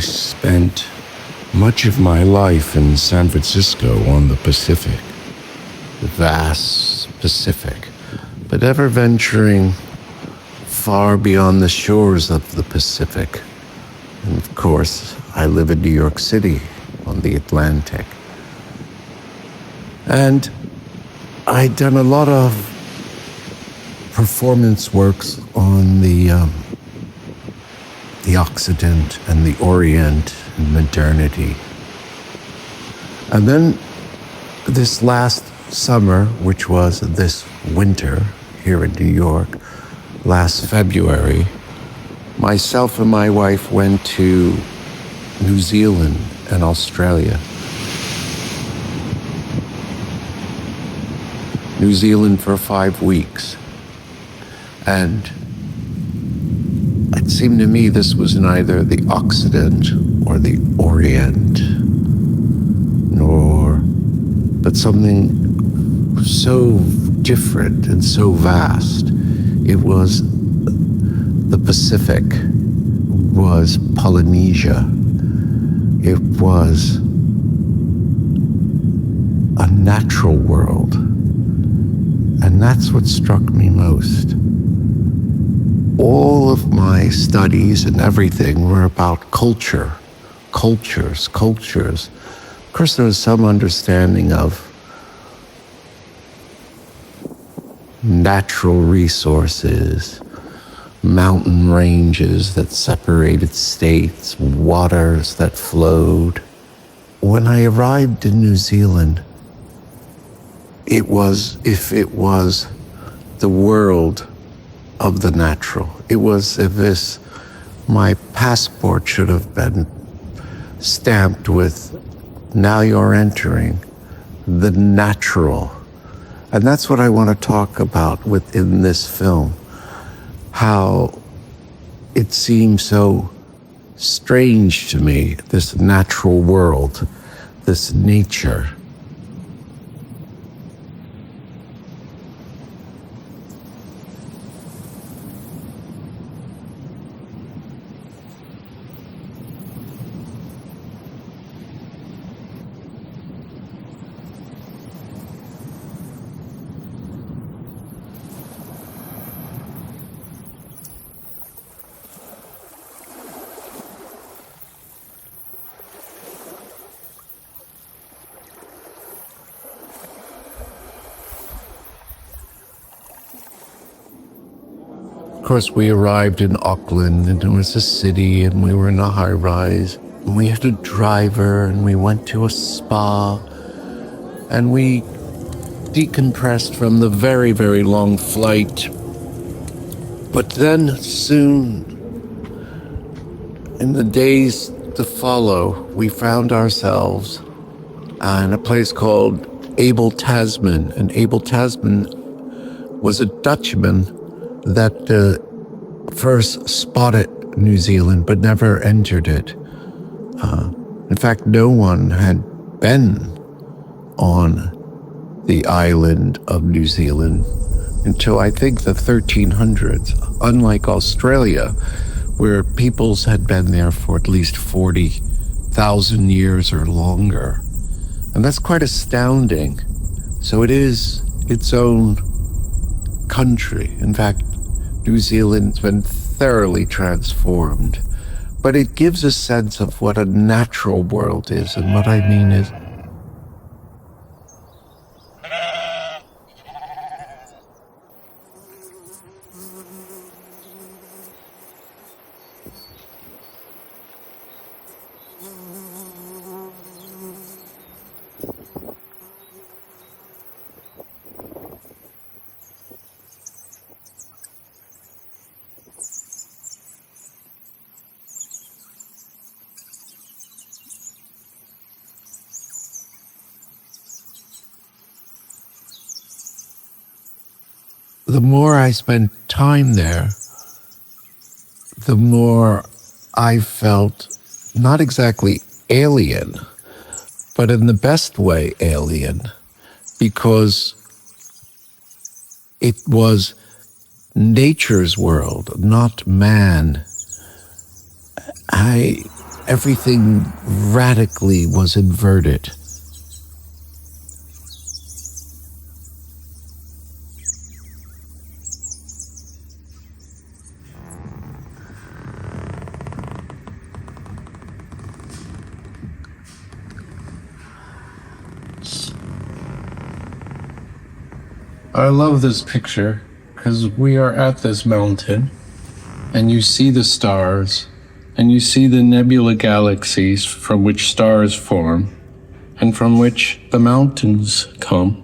spent much of my life in San Francisco on the Pacific, the vast Pacific, but ever venturing far beyond the shores of the Pacific. And of course, I live in New York City on the Atlantic. And I'd done a lot of performance works on the Occident and the Orient and modernity. And then this last summer, which was this winter here in New York, last February, myself and my wife went to New Zealand and Australia. New Zealand for 5 weeks. And it seemed to me this was neither the Occident or the Orient, but something so different and so vast. It was the Pacific, was Polynesia. It was a natural world. And that's what struck me most. All of my studies and everything were about cultures. Of course, there was some understanding of natural resources, mountain ranges that separated states, waters that flowed. When I arrived in New Zealand, it was the world of the natural. It was as if my passport should have been stamped with, now you're entering the natural. And that's what I want to talk about within this film. How it seems so strange to me, this natural world, this nature. Of course, we arrived in Auckland, and it was a city, and we were in a high-rise. And we had a driver, and we went to a spa, and we decompressed from the very, very long flight. But then soon, in the days to follow, we found ourselves in a place called Abel Tasman. And Abel Tasman was a Dutchman that first spotted New Zealand but never entered it. In fact, no one had been on the island of New Zealand until I think the 1300s, unlike Australia, where peoples had been there for at least 40,000 years or longer. And that's quite astounding. So it is its own country. In fact, New Zealand's been thoroughly transformed, but it gives a sense of what a natural world is. And what I mean is, the more I spent time there, the more I felt not exactly alien, but in the best way alien, because it was nature's world, not man. I everything radically was inverted. I love this picture because we are at this mountain and you see the stars and you see the nebula galaxies from which stars form and from which the mountains come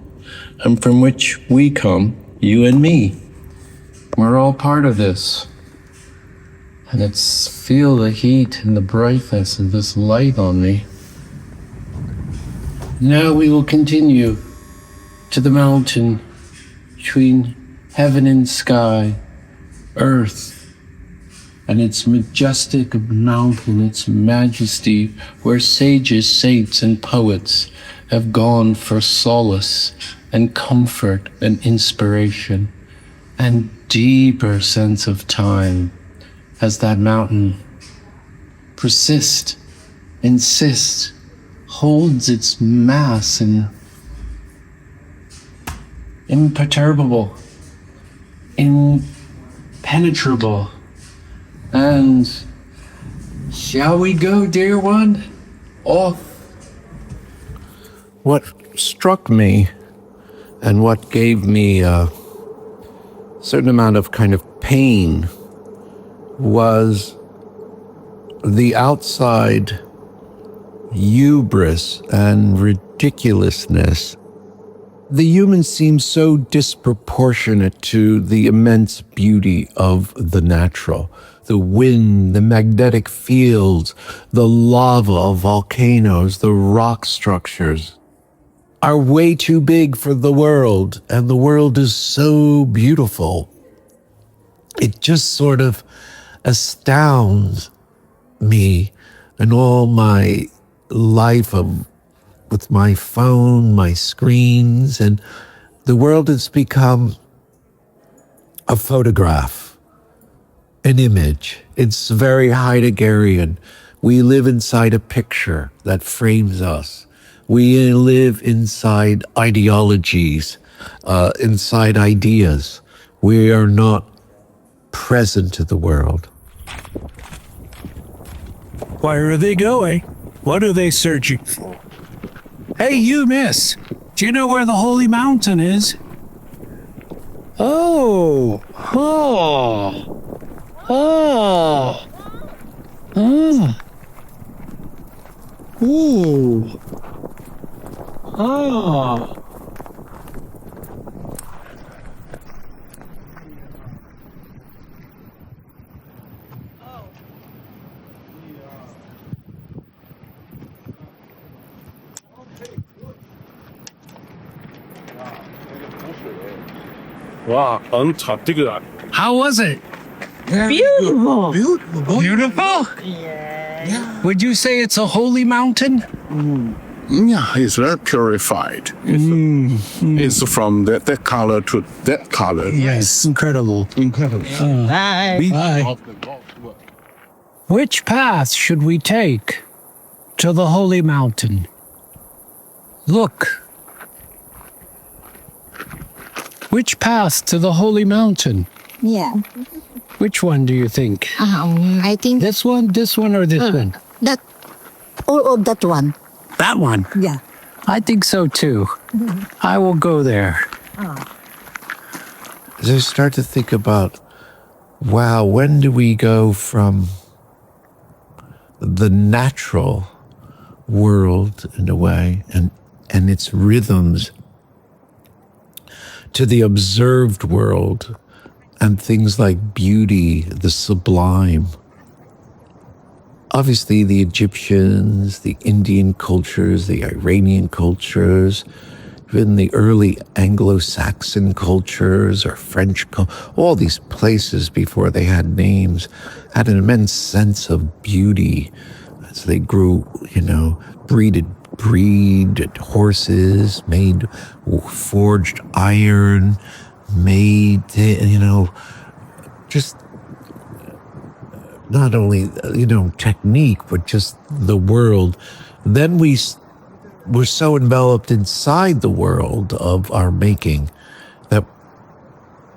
and from which we come, you and me. We're all part of this. And feel the heat and the brightness of this light on me. Now we will continue to the mountain between heaven and sky, earth, and its majestic mountain, its majesty, where sages, saints, and poets have gone for solace and comfort and inspiration and deeper sense of time as that mountain persists, insists, holds its mass and imperturbable, impenetrable. And shall we go, dear one? Off. What struck me and what gave me a certain amount of kind of pain was the outside hubris and ridiculousness. The humans seem so disproportionate to the immense beauty of the natural. The wind, the magnetic fields, the lava of volcanoes, the rock structures are way too big for the world, and the world is so beautiful. It just sort of astounds me and all my life with my phone, my screens, and the world has become a photograph, an image. It's very Heideggerian. We live inside a picture that frames us. We live inside ideologies, inside ideas. We are not present to the world. Where are they going? What are they searching for? Hey, you, miss. Do you know where the holy mountain is? Oh. Ooh. Oh. 와, Antarctica. How was it? Beautiful. Beautiful? Yeah. Would you say it's a holy mountain? Yeah, it's very purified. It's from that color to that color. Yes, incredible. Incredible. Bye. Bye. Which path should we take to the holy mountain? Look. Which path to the holy mountain? Yeah. Which one do you think? I think This one, or this one? that or that one. That one. Yeah. I think so too. I will go there. As I start to think about, wow, when do we go from the natural world in a way and its rhythms to the observed world and things like beauty, the sublime. Obviously, the Egyptians, the Indian cultures, the Iranian cultures, even the early Anglo-Saxon cultures or French, all these places before they had names had an immense sense of beauty as they grew, breed horses, forged iron, made, just not only, technique, but just the world. Then we're so enveloped inside the world of our making that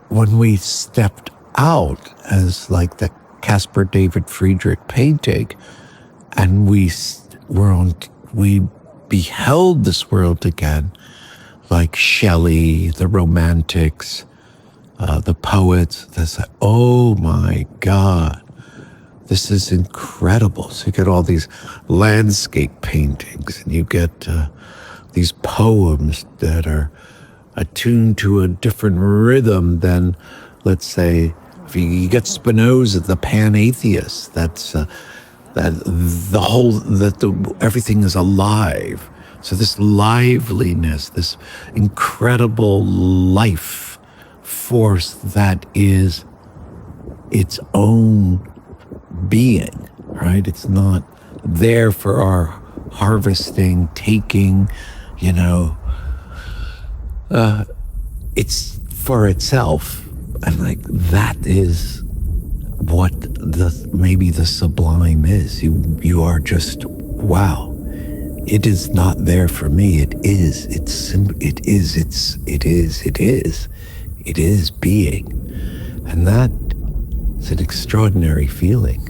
when we stepped out as like the Caspar David Friedrich painting, and we beheld this world again, like Shelley, the Romantics, the poets. That's like, oh my God, this is incredible. So you get all these landscape paintings, and you get these poems that are attuned to a different rhythm than, let's say, if you get Spinoza, the pan-atheist. That's everything is alive. So this liveliness, this incredible life force that is its own being, right? It's not there for our harvesting, taking, it's for itself. And like, that is what maybe the sublime is. You are just, wow. It is not there for me. It is being. And that is an extraordinary feeling.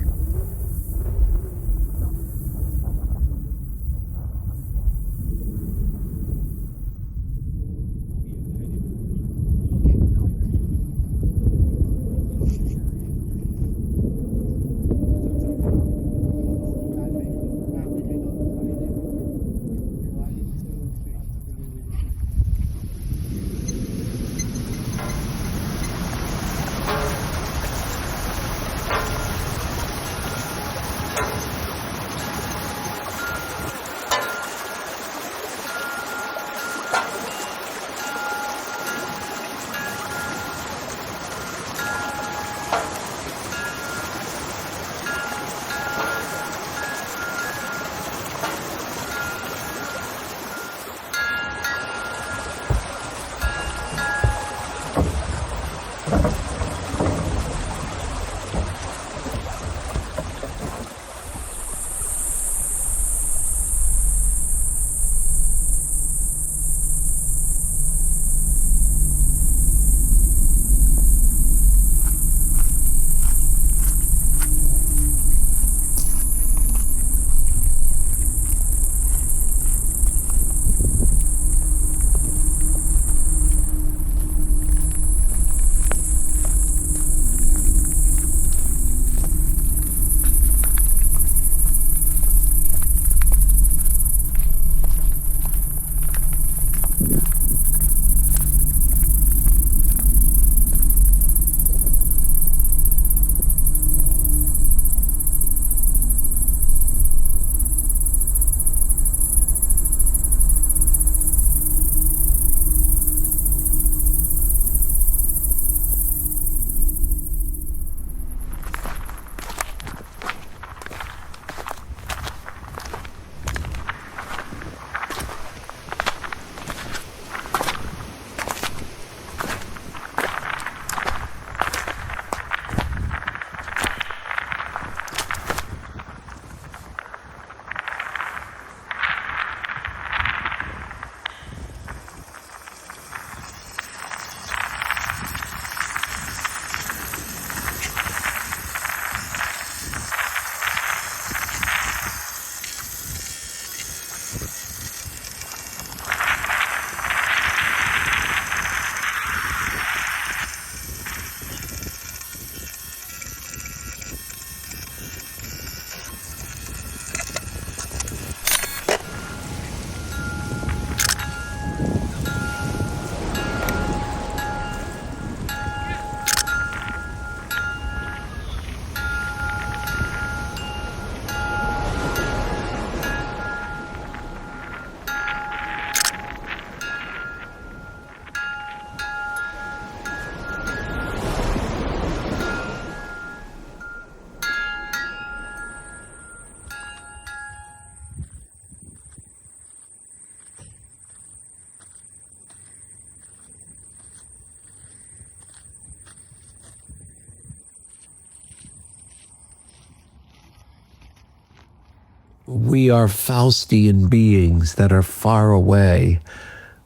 we are Faustian beings that are far away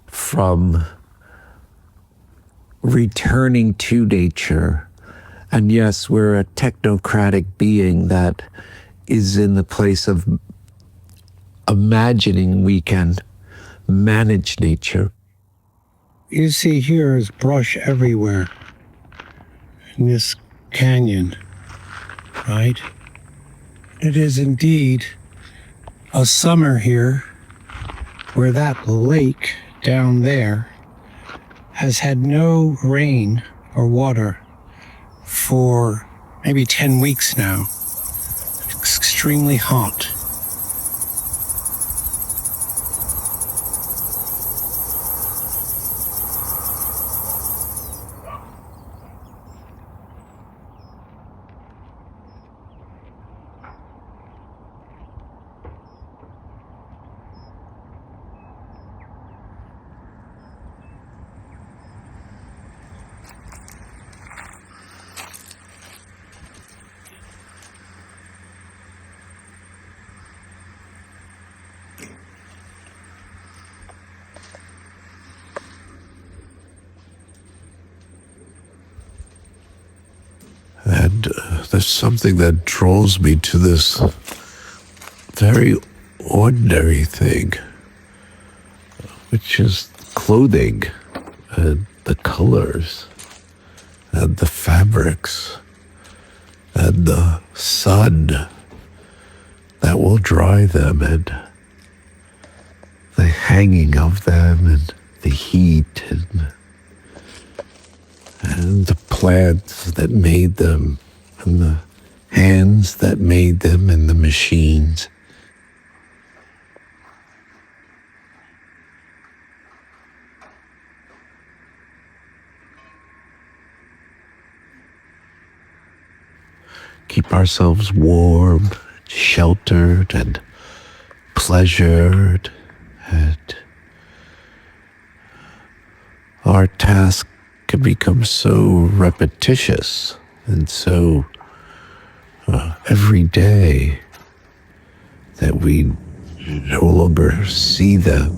from returning to nature. And yes, we're a technocratic being that is in the place of imagining we can manage nature. You see, here is brush everywhere in this canyon, right? It is indeed a summer here where that lake down there has had no rain or water for maybe 10 weeks now. It's extremely hot. And there's something that draws me to this very ordinary thing, which is clothing and the colors and the fabrics and the sun that will dry them and the hanging of them and the heat and the plants that made them, and the hands that made them, and the machines. Keep ourselves warm, sheltered, and pleasured, and our task can become so repetitious and so every day that we no longer see them.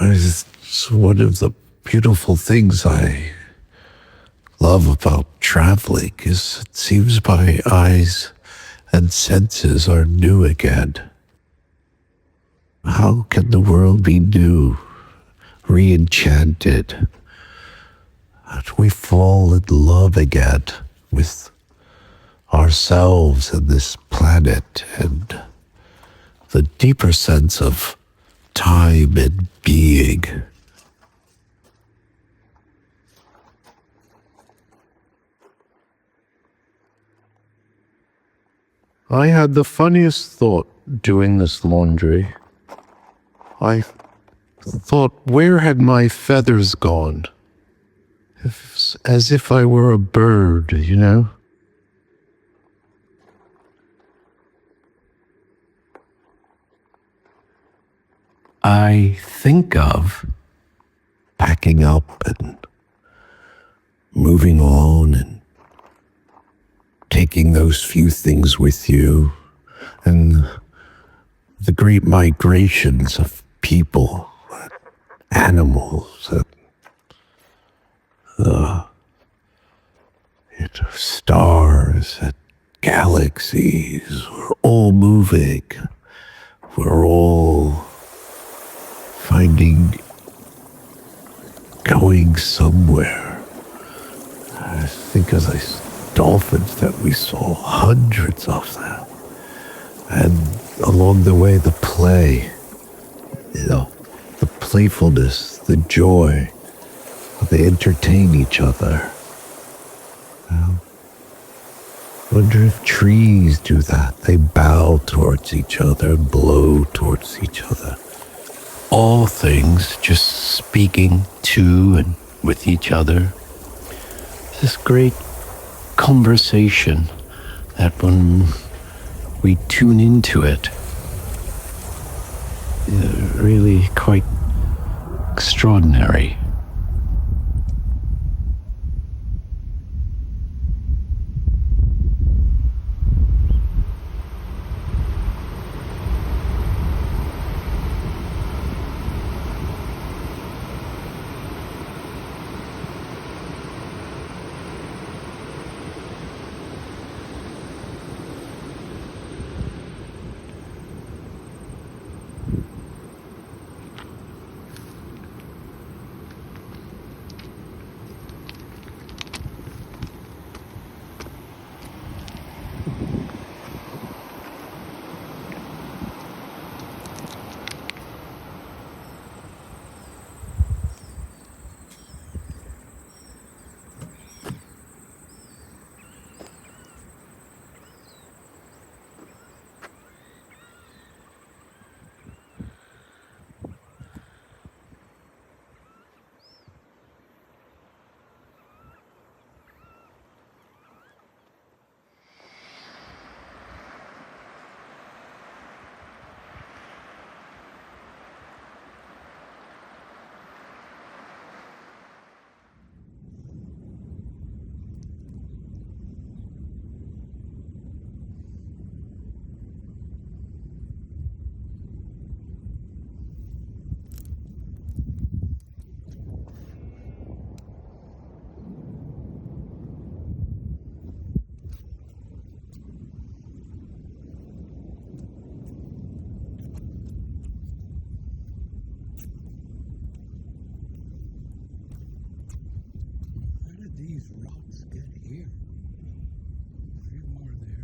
It's one of the beautiful things I love about traveling is it seems my eyes and senses are new again. How can the world be new, re-enchanted? How do we fall in love again with ourselves and this planet and the deeper sense of time and being? I had the funniest thought doing this laundry. I thought, where had my feathers gone? As if I were a bird, you know? I think of packing up and moving on and taking those few things with you, and the great migrations of people, animals, and stars and galaxies. We're all moving. We're all going somewhere. I think as dolphins that we saw, hundreds of them. And along the way, the play, the playfulness, the joy, they entertain each other. Wonder if trees do that. They bow towards each other, blow towards each other. All things just speaking to and with each other. This great conversation that when we tune into it really quite extraordinary. These rocks get here. A few more there.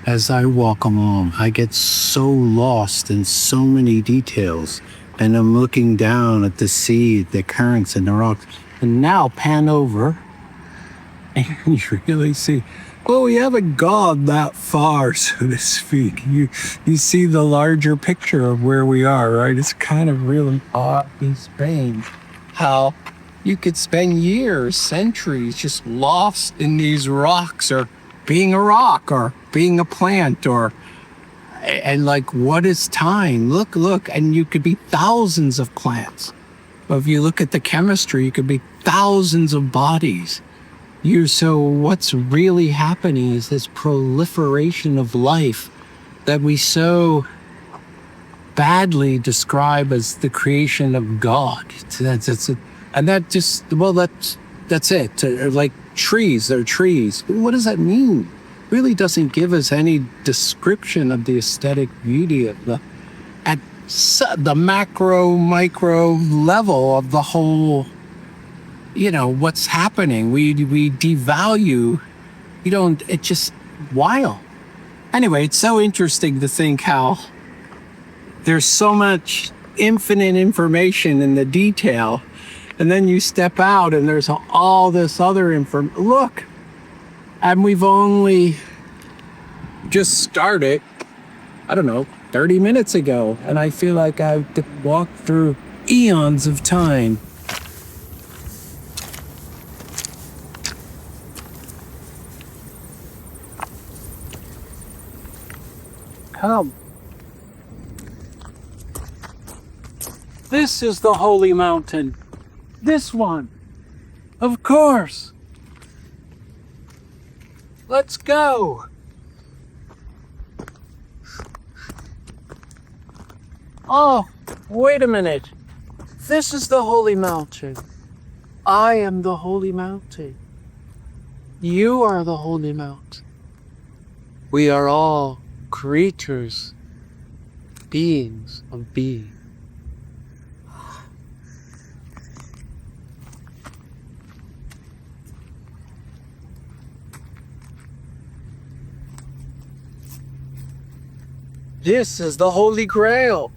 As I walk along, I get so lost in so many details, and I'm looking down at the sea, the currents, and the rocks. And now pan over, and you really see, well, we haven't gone that far, so to speak. You see the larger picture of where we are, right? It's kind of really odd in Spain how you could spend years, centuries, just lost in these rocks, or being a rock, or being a plant, and like, what is time? Look, and you could be thousands of plants. But if you look at the chemistry, you could be thousands of bodies. So what's really happening is this proliferation of life that we so badly describe as the creation of God. That's it. And that just, well, that's it. Like trees, they're trees. What does that mean? Really doesn't give us any description of the aesthetic beauty of the macro, micro level of the whole, what's happening. We devalue, it's just wild. Anyway, it's so interesting to think how there's so much infinite information in the detail, and then you step out and there's all this other information. Look, and we've only just started, 30 minutes ago, and I feel like I've walked through eons of time. How This is the holy mountain. This one. Of course. Let's go. Oh, wait a minute. This is the holy mountain. I am the holy mountain. You are the holy mountain. We are all creatures, beings of being. This is the Holy Grail.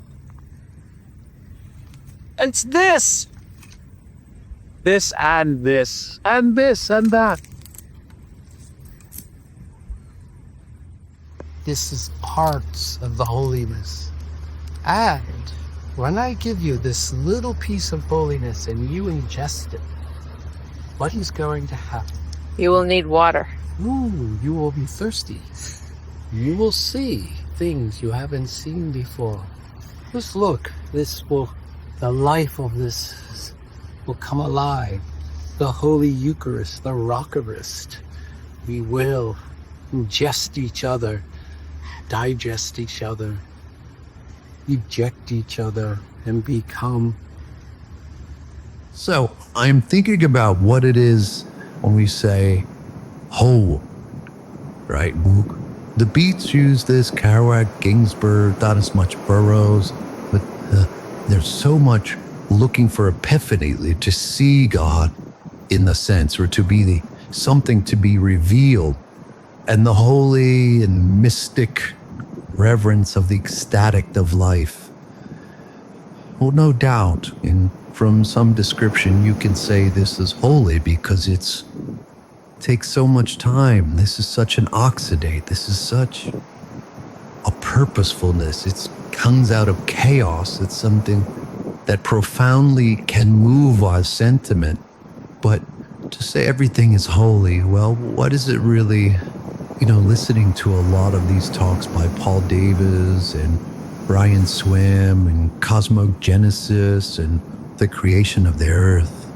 It's this. This and this and this and that. This is parts of the holiness. And when I give you this little piece of holiness and you ingest it, what is going to happen? You will need water. Ooh, you will be thirsty. You will see things you haven't seen before. Just look, the life of this will come alive. The Holy Eucharist, the Rockerist. We will ingest each other, digest each other, eject each other, and become. So I'm thinking about what it is when we say whole, right? The Beats use this, Kerouac, Ginsberg, not as much Burroughs, but there's so much looking for epiphany, to see God in the sense, or to be something to be revealed, and the holy and mystic reverence of the ecstatic of life. Well, no doubt, from some description, you can say this is holy because it takes so much time. This is such an oxidate. This is such a purposefulness. It comes out of chaos. It's something that profoundly can move our sentiment. But to say everything is holy, well, what is it really? Listening to a lot of these talks by Paul Davis and Brian Swim and cosmogenesis and the creation of the earth,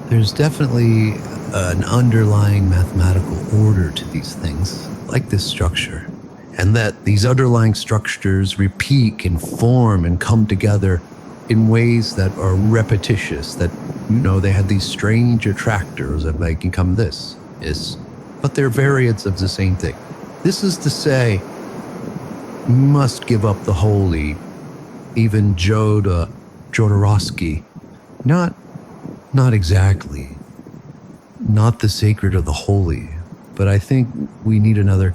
there's definitely an underlying mathematical order to these things, like this structure, and that these underlying structures repeat and form and come together in ways that are repetitious, that, they had these strange attractors that make and come this, but they're variants of the same thing. This is to say, you must give up the holy, even Jodorowsky, not exactly. Not the sacred or the holy, but I think we need a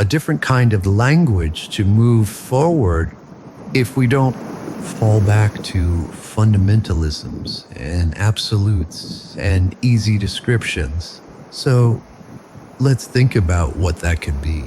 different kind of language to move forward if we don't fall back to fundamentalisms and absolutes and easy descriptions. So let's think about what that could be.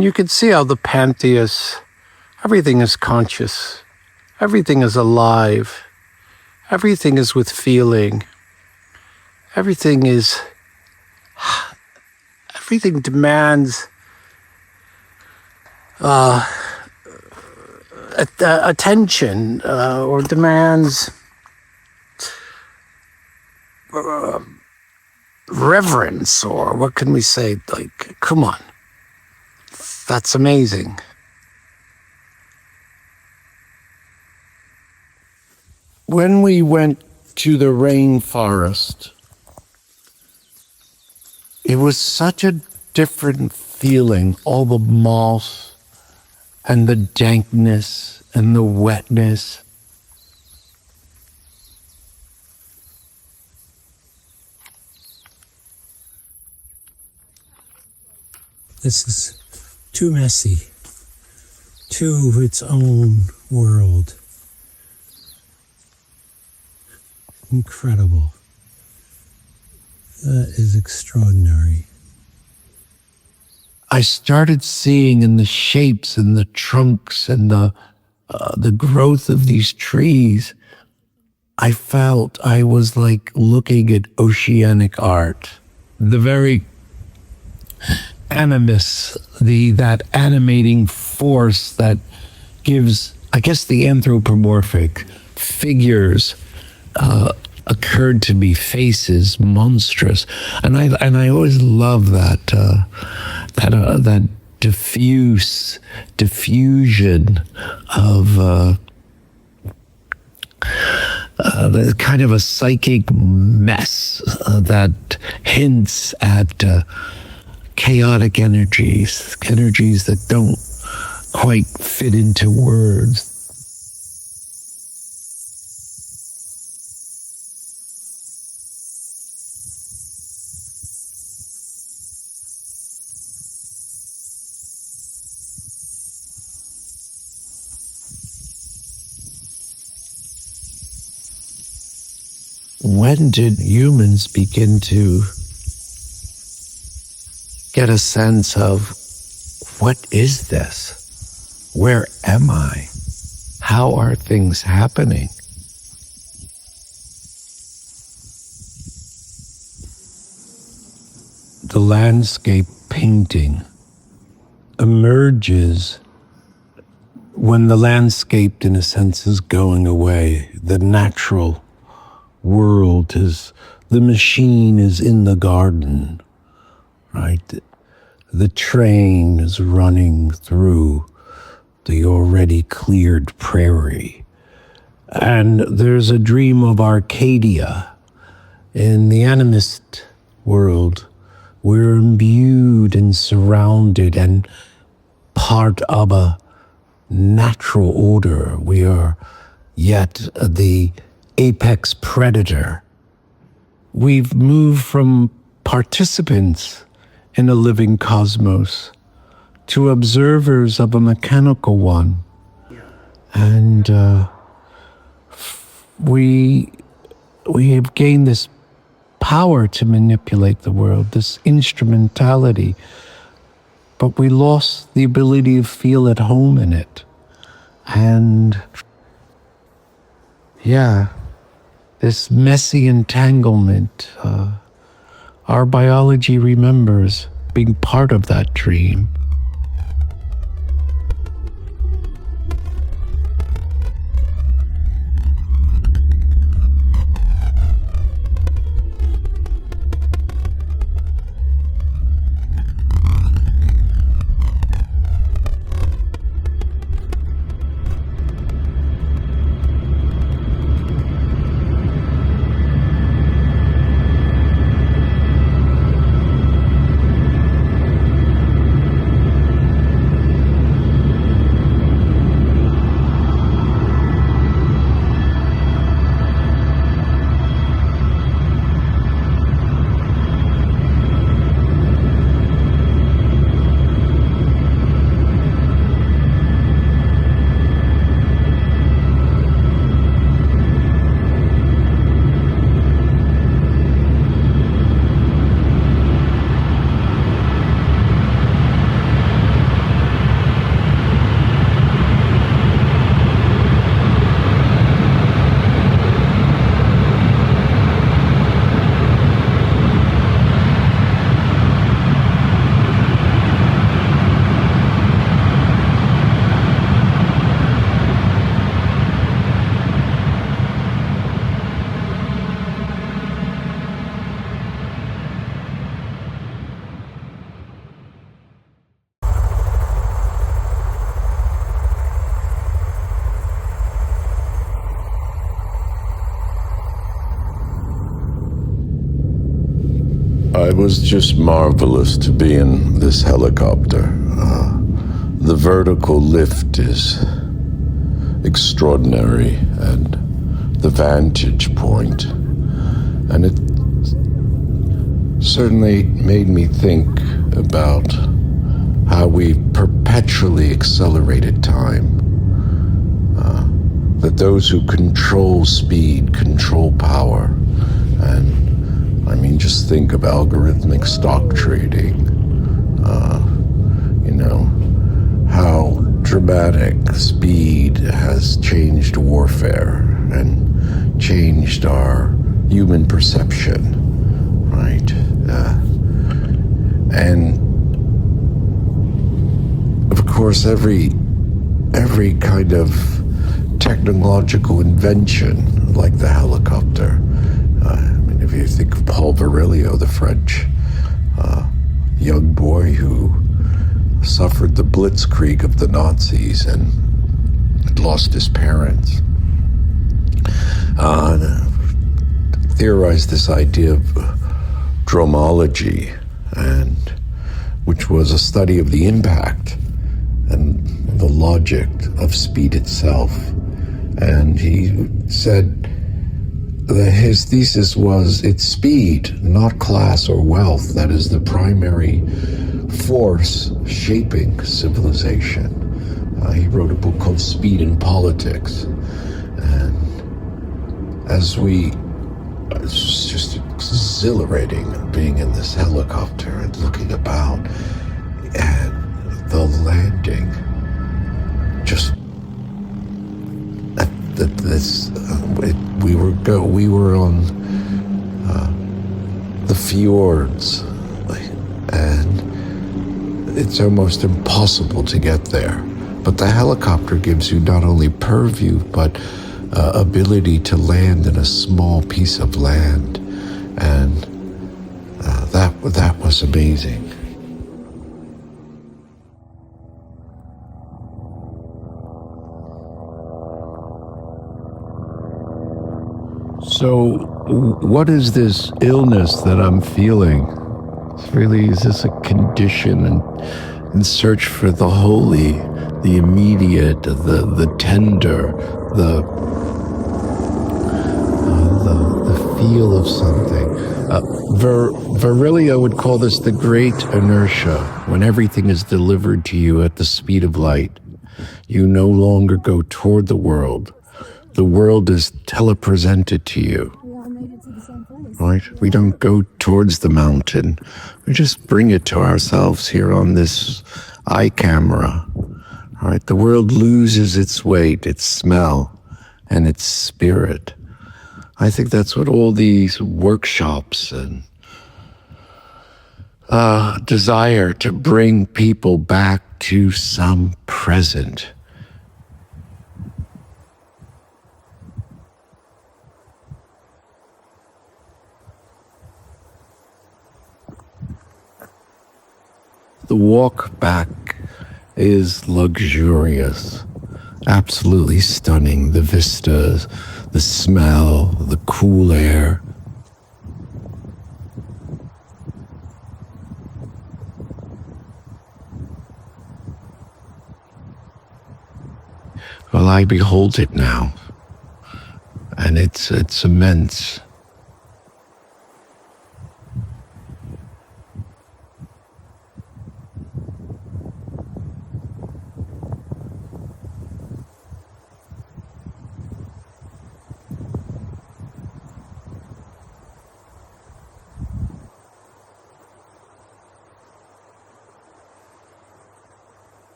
You could see how the pantheists, everything is conscious, everything is alive, everything is with feeling, everything demands attention, or demands reverence, or what can we say? Come on. That's amazing. When we went to the rainforest, it was such a different feeling. All the moss and the dankness and the wetness. This is too messy, to its own world. Incredible. That is extraordinary. I started seeing in the shapes and the trunks and the growth of these trees, I felt I was like looking at oceanic art. The very animus, that animating force that gives, I guess, the anthropomorphic figures occurred to me, faces, monstrous, and I always love that diffusion of the kind of a psychic mess that hints at chaotic energies that don't quite fit into words. When did humans begin to get a sense of, what is this? Where am I? How are things happening? The landscape painting emerges when the landscape, in a sense, is going away. The natural world the machine is in the garden, right? The train is running through the already cleared prairie. And there's a dream of Arcadia. In the animist world, we're imbued and surrounded and part of a natural order. We are yet the apex predator. We've moved from participants in a living cosmos to observers of a mechanical one. And we have gained this power to manipulate the world, this instrumentality, but we lost the ability to feel at home in it. And this messy entanglement, our biology remembers being part of that dream. It was just marvelous to be in this helicopter. The vertical lift is extraordinary, and the vantage point. And it certainly made me think about how we perpetually accelerated time. That those who control speed control power. And I mean, just think of algorithmic stock trading. How dramatic speed has changed warfare and changed our human perception, right? And of course, every kind of technological invention, like the helicopter. If you think of Paul Virilio, the French young boy who suffered the blitzkrieg of the Nazis and had lost his parents, theorized this idea of dromology, and which was a study of the impact and the logic of speed itself. And he said that his thesis was it's speed, not class or wealth, that is the primary force shaping civilization. He wrote a book called Speed in Politics. And it's just exhilarating being in this helicopter and looking about, and the landing just we were on the fjords, and it's almost impossible to get there. But the helicopter gives you not only purview, but ability to land in a small piece of land, and that was amazing. So, what is this illness that I'm feeling? Is this a condition in search for the holy, the immediate, the tender, the feel of something? Virilio would call this the great inertia, when everything is delivered to you at the speed of light. You no longer go toward the world. The world is telepresented to you, right? We don't go towards the mountain. We just bring it to ourselves here on this eye camera, right? The world loses its weight, its smell, and its spirit. I think that's what all these workshops and desire to bring people back to some present. The walk back is luxurious, absolutely stunning. The vistas, the smell, the cool air. Well, I behold it now, and it's immense.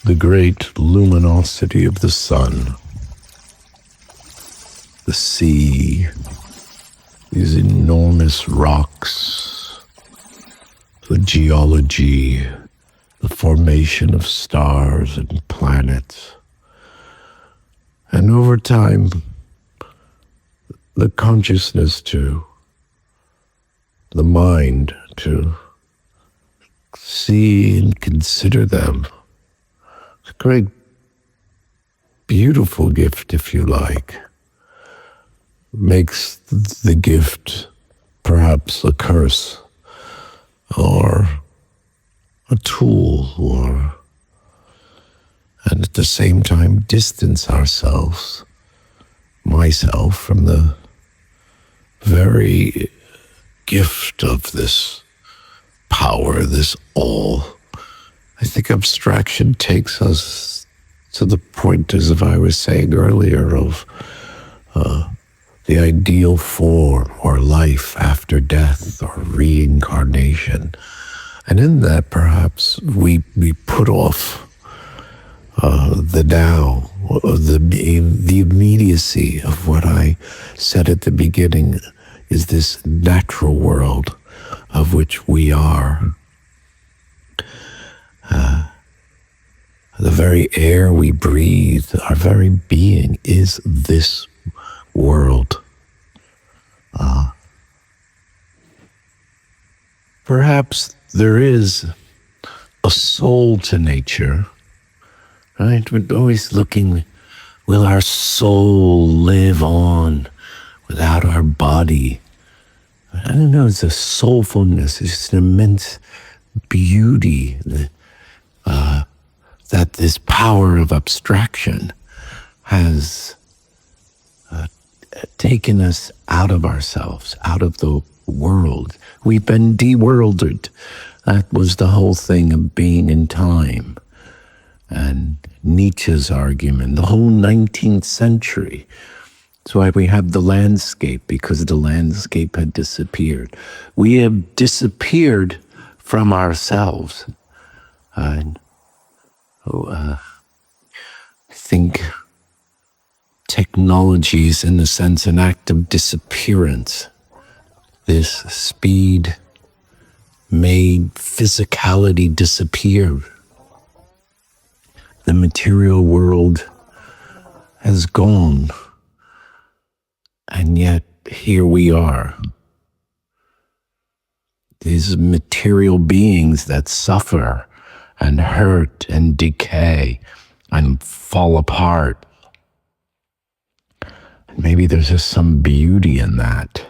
The great luminosity of the sun, the sea, these enormous rocks, the geology, the formation of stars and planets. And over time, the consciousness to, the mind to see and consider them. It's a great, beautiful gift, if you like. Makes the gift perhaps a curse or a tool, and at the same time distance ourselves, myself, from the very gift of this power, this all. I think abstraction takes us to the point, as if I was saying earlier, of the ideal form or life after death or reincarnation. And in that, perhaps, we put off the now, the immediacy of what I said at the beginning is this natural world of which we are. The very air we breathe, our very being is this world. Perhaps there is a soul to nature, right? We're always looking, will our soul live on without our body? I don't know, it's a soulfulness, it's an immense beauty that this power of abstraction has taken us out of ourselves, out of the world. We've been deworlded. That was the whole thing of being in time. And Nietzsche's argument, the whole 19th century. That's why we have the landscape, because the landscape had disappeared. We have disappeared from ourselves. I think technology is, in a sense, an act of disappearance. This speed made physicality disappear. The material world has gone, and yet here we are. These material beings that suffer and hurt and decay and fall apart. Maybe there's just some beauty in that.